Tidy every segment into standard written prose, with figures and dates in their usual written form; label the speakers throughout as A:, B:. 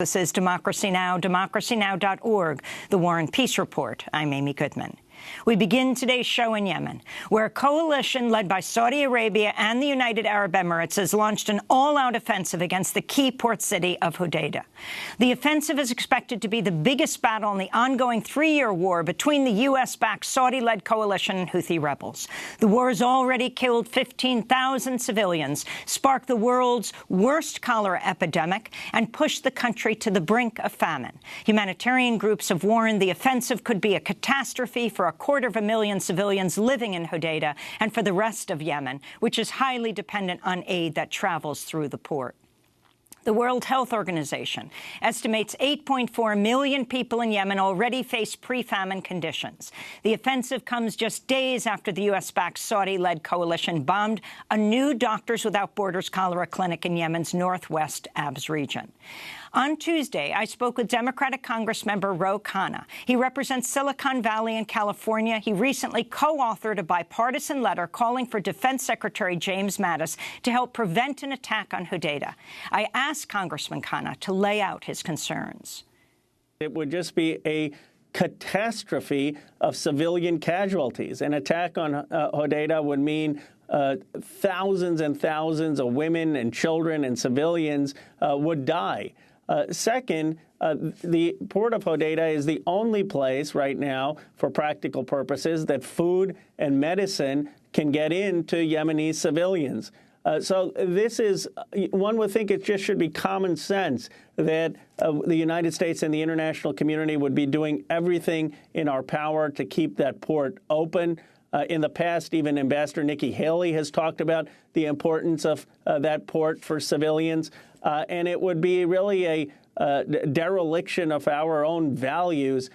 A: This is Democracy Now!, democracynow.org, The War and Peace Report. I'm Amy Goodman. We begin today's show in Yemen, where a coalition led by Saudi Arabia and the United Arab Emirates has launched an all-out offensive against the key port city of Hodeidah. The offensive is expected to be the biggest battle in the ongoing three-year war between the U.S.-backed Saudi-led coalition and Houthi rebels. The war has already killed 15,000 civilians, sparked the world's worst cholera epidemic, and pushed the country to the brink of famine. Humanitarian groups have warned the offensive could be a catastrophe for 250,000 civilians living in Hodeidah and for the rest of Yemen, which is highly dependent on aid that travels through the port. The World Health Organization estimates 8.4 million people in Yemen already face pre-famine conditions. The offensive comes just days after the U.S.-backed Saudi-led coalition bombed a new Doctors Without Borders cholera clinic in Yemen's northwest Abs region. On Tuesday, I spoke with Democratic Congressmember Ro Khanna. He represents Silicon Valley in California. He recently co-authored a bipartisan letter calling for Defense Secretary James Mattis to help prevent an attack on Hodeidah. I asked Congressman Khanna to lay out his concerns.
B: It would just be a catastrophe of civilian casualties. An attack on Hodeidah would mean thousands and thousands of women and children and civilians would die. Second, the port of Hodeidah is the only place right now, for practical purposes, that food and medicine can get into Yemeni civilians. So this is, one would think it just should be common sense that the United States and the international community would be doing everything in our power to keep that port open. In the past, even Ambassador Nikki Haley has talked about the importance of that port for civilians. And it would be really a dereliction of our own values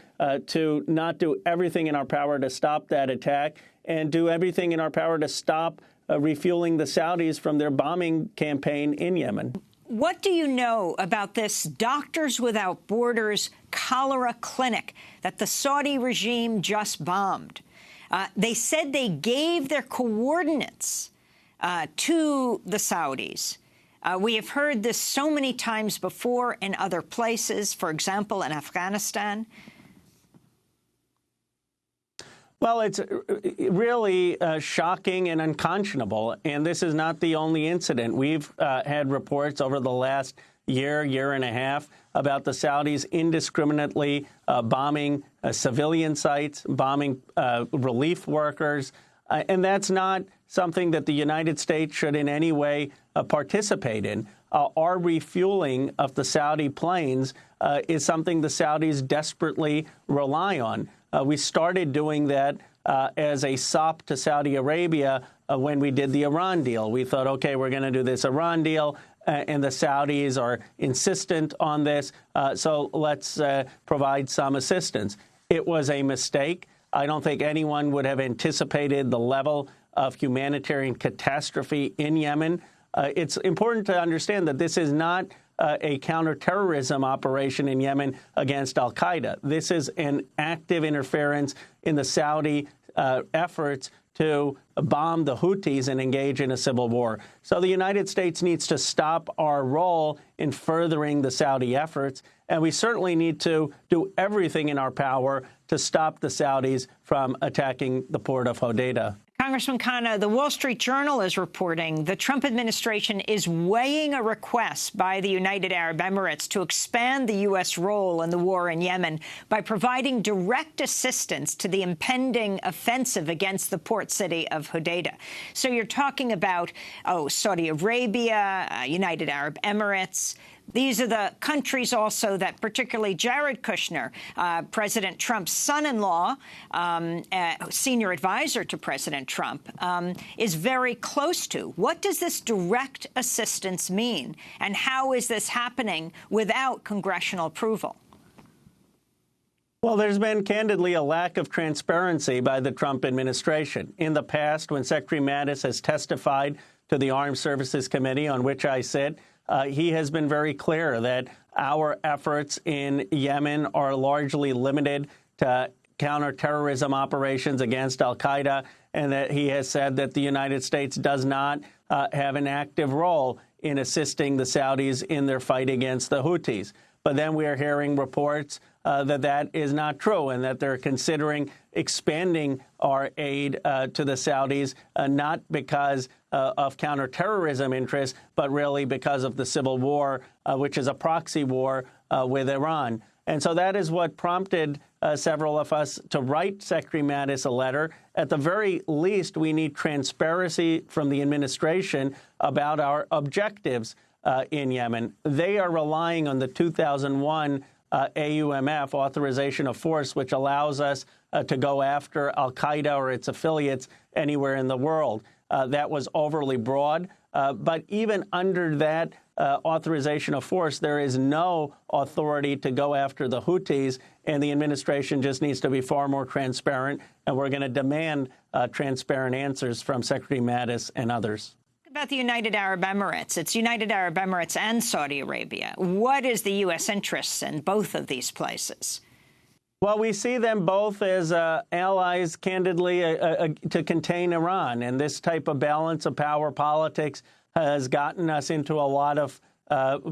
B: to not do everything in our power to stop that attack and do everything in our power to stop refueling the Saudis from their bombing campaign in Yemen.
A: What do you know about this Doctors Without Borders cholera clinic that the Saudi regime just bombed? They said they gave their coordinates to the Saudis. We have heard this so many times before in other places, for example, in Afghanistan.
B: Well, it's really shocking and unconscionable, and this is not the only incident. We've had reports over the last year and a half about the Saudis indiscriminately bombing civilian sites, bombing relief workers, and that's not something that the United States should in any way participate in. Our refueling of the Saudi planes is something the Saudis desperately rely on. We started doing that as a sop to Saudi Arabia when we did the Iran deal. We thought, OK, we're going to do this Iran deal, and the Saudis are insistent on this, so let's provide some assistance. It was a mistake. I don't think anyone would have anticipated the level of humanitarian catastrophe in Yemen. It's important to understand that this is not a counterterrorism operation in Yemen against al-Qaeda. This is an active interference in the Saudi efforts to bomb the Houthis and engage in a civil war. So the United States needs to stop our role in furthering the Saudi efforts, and we certainly need to do everything in our power to stop the Saudis from attacking the port of Hodeidah.
A: Congressman Khanna, the Wall Street Journal is reporting the Trump administration is weighing a request by the United Arab Emirates to expand the U.S. role in the war in Yemen by providing direct assistance to the impending offensive against the port city of Hodeidah. So you're talking about, Saudi Arabia, United Arab Emirates. These are the countries also that particularly Jared Kushner, President Trump's son-in-law, senior advisor to President Trump, is very close to. What does this direct assistance mean? And how is this happening without congressional approval?
B: Well, there's been, candidly, a lack of transparency by the Trump administration. In the past, when Secretary Mattis has testified to the Armed Services Committee, on which I sit, he has been very clear that our efforts in Yemen are largely limited to counterterrorism operations against al-Qaeda, and that he has said that the United States does not have an active role in assisting the Saudis in their fight against the Houthis. But then we are hearing reports that is not true and that they're considering expanding our aid to the Saudis, not because of counterterrorism interests, but really because of the civil war, which is a proxy war with Iran. And so that is what prompted several of us to write Secretary Mattis a letter. At the very least, we need transparency from the administration about our objectives in Yemen. They are relying on the 2001 AUMF, authorization of force, which allows us to go after al-Qaeda or its affiliates anywhere in the world. That was overly broad. But even under that authorization of force, there is no authority to go after the Houthis, and the administration just needs to be far more transparent, and we're going to demand transparent answers from Secretary Mattis and others.
A: About the United Arab Emirates. It's United Arab Emirates and Saudi Arabia. What is the U.S. interests in both of these places?
B: Well, we see them both as allies, candidly, to contain Iran. And this type of balance of power politics has gotten us into a lot of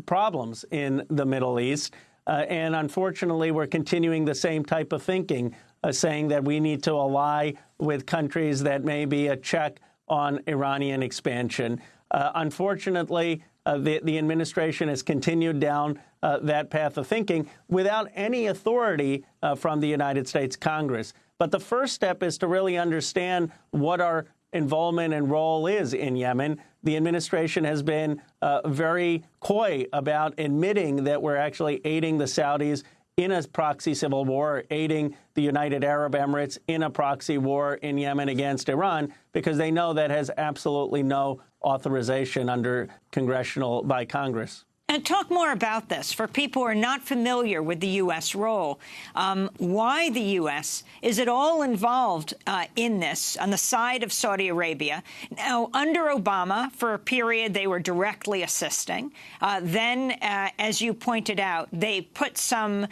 B: problems in the Middle East. And unfortunately, we're continuing the same type of thinking, saying that we need to ally with countries that may be a check on Iranian expansion. Unfortunately, the administration has continued down that path of thinking without any authority from the United States Congress. But the first step is to really understand what our involvement and role is in Yemen. The administration has been very coy about admitting that we're actually aiding the Saudis in a proxy civil war, aiding the United Arab Emirates in a proxy war in Yemen against Iran, because they know that has absolutely no authorization by Congress.
A: And talk more about this for people who are not familiar with the U.S. role. Why the U.S.? Is it all involved in this on the side of Saudi Arabia? Now, under Obama, for a period, they were directly assisting. Then, as you pointed out, they put some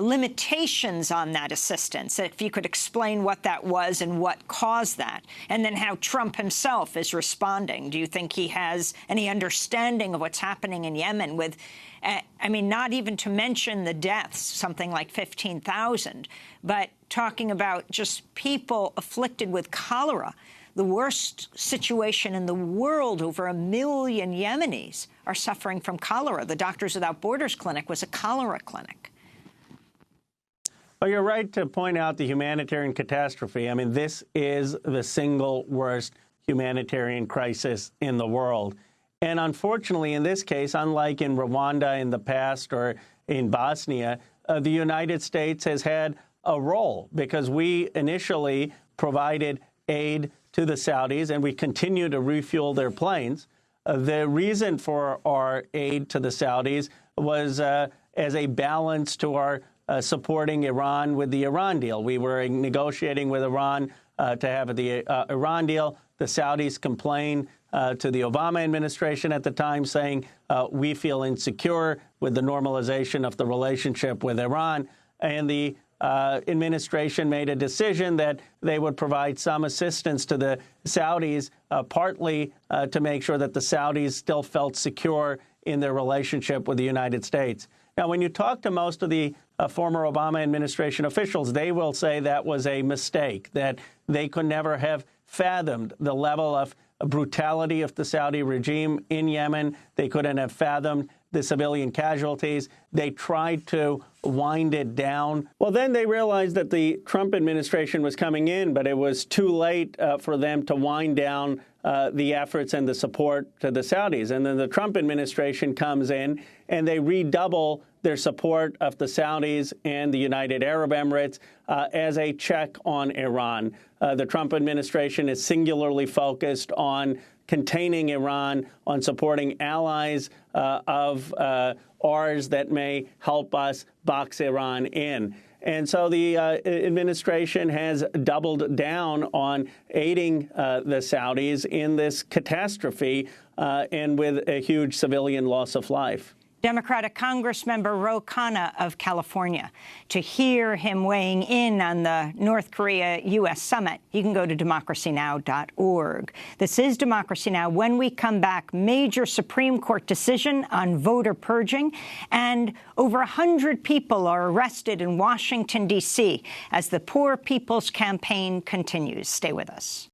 A: limitations on that assistance. If you could explain what that was and what caused that, and then how Trump himself is responding. Do you think he has any understanding of what's happening in Yemen? With, I mean, not even to mention the deaths, something like 15,000, but talking about just people afflicted with cholera, the worst situation in the world. Over 1 million Yemenis are suffering from cholera. The Doctors Without Borders clinic was a cholera clinic.
B: Well, you're right to point out the humanitarian catastrophe. I mean, this is the single worst humanitarian crisis in the world. And unfortunately, in this case, unlike in Rwanda in the past or in Bosnia, the United States has had a role because we initially provided aid to the Saudis and we continue to refuel their planes. The reason for our aid to the Saudis was as a balance to our supporting Iran with the Iran deal. We were negotiating with Iran to have the Iran deal. The Saudis complained to the Obama administration at the time, saying we feel insecure with the normalization of the relationship with Iran. And the administration made a decision that they would provide some assistance to the Saudis, partly to make sure that the Saudis still felt secure in their relationship with the United States. Now, when you talk to most of the former Obama administration officials, they will say that was a mistake, that they could never have fathomed the level of brutality of the Saudi regime in Yemen. They couldn't have fathomed the civilian casualties. They tried to wind it down. Well, then they realized that the Trump administration was coming in, but it was too late for them to wind down the efforts and the support to the Saudis. And then the Trump administration comes in and they redouble their support of the Saudis and the United Arab Emirates as a check on Iran. The Trump administration is singularly focused on containing Iran, on supporting allies of ours that may help us box Iran in. And so the administration has doubled down on aiding the Saudis in this catastrophe and with a huge civilian loss of life.
A: Democratic Congressmember Ro Khanna of California. To hear him weighing in on the North Korea-U.S. summit, you can go to democracynow.org. This is Democracy Now! When we come back, major Supreme Court decision on voter purging, and over 100 people are arrested in Washington, D.C. as the Poor People's Campaign continues. Stay with us.